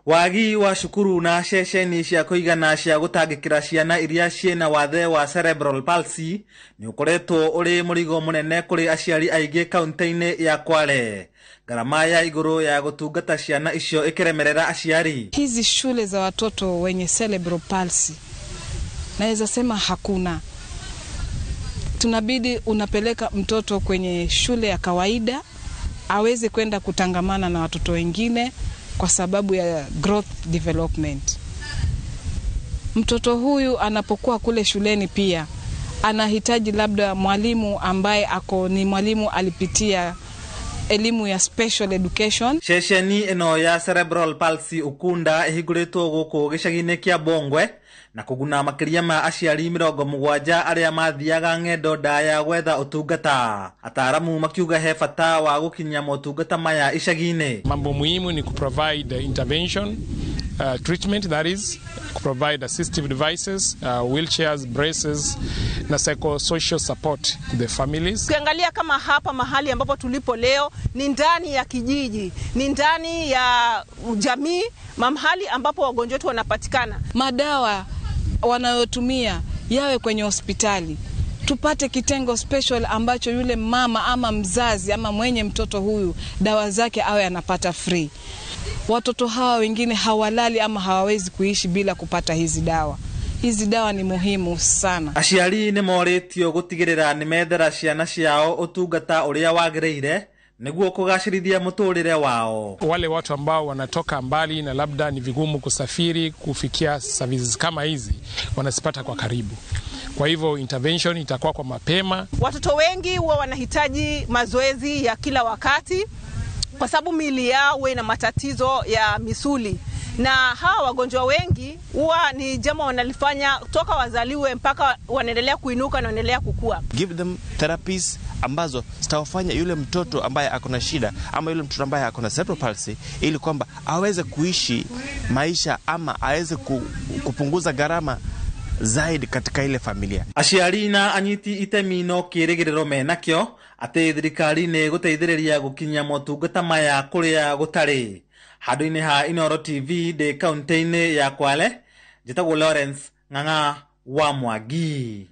Wagi wa cukuru na ceceni cia kuigana cia gũtangĩkĩra ciana iria ciena wathe wa cerebral palsy ni ukoretwo uri murigo munene kuri aciari aingĩ kaunti-inĩ ya Kwale. Gharama ya iguru ya gũtungata ciana icio ikiremerera aciari. Hizi shule za watoto wenye cerebral palsy naweza sema hakuna. Tunabidi unapeleka mtoto kwenye shule ya kawaida aweze kwenda kutangamana na watoto wengine kwa sababu ya growth development. Mtoto huyu anapokuwa kule shuleni pia anahitaji labda mwalimu ambaye ni mwalimu alipitia elimu ya special education. Ceceni ino ya cerebral palsy ukunda ihiguritwo guku gicagi-inĩ kia Bongwe na kuguna makiria ma aciari 70 aria mathiaga ng'endo ndaya gwetha utungata. Ataramu makiuga he bata wa gukinya motungata maya icagi-inĩ. Mambo muhimu ni kuprovide intervention, treatment, that is provide assistive devices, wheelchairs, braces na psychosocial support to the families. Ukiangalia kama hapa mahali ambapo tulipo leo ni ndani ya kijiji, ni ndani ya jamii, mahali ambapo wagonjwa wetu wanapatikana. Madawa wanayotumia yawe kwenye hospitali. Tupate kitengo special ambacho yule mama ama mzazi ama mwenye mtoto huyu dawa zake awe anapata free. Watoto hawa wengine hawalali ama hawawezi kuishi bila kupata hizi dawa. Hizi dawa ni muhimu sana. Aciari ni moritio gutigirira ni methera ciana ciao utungata uria wagĩrĩire niguo kugacirithia muturire wao. Wale watu ambao wanatoka mbali na labda ni vigumu kusafiri kufikia services kama hizi wanasipata kwa karibu. Kwa hivyo intervention itakuwa kwa mapema. Watoto wengi huwa wanahitaji mazoezi ya kila wakati kwa sababu miili yao ina matatizo ya misuli. Na hawa wagonjwa wengi huwa ni jambo wanalifanya toka wazaliwe mpaka wanaendelea kuinuka na wanaendelea kukua. Give them therapies ambazo zitawafanya yule mtoto ambaye akona shida ama yule mtoto ambaye akona cerebral palsy ili kwamba aweze kuishi maisha ama aweze kupunguza gharama zaidi katika ile familia. Aciari na anyiti itemi no kĩrĩgĩrĩro menakĩo atĩ thirikari nĩ gũteithĩrĩria gũkinya motungata maya kũrĩa gũtarĩ. Handũ-inĩ ha Inooro TV ndĩ kaunti-inĩ ya Kwale, njĩtagwo Lawrence Ng'ang'a wa Mwangi.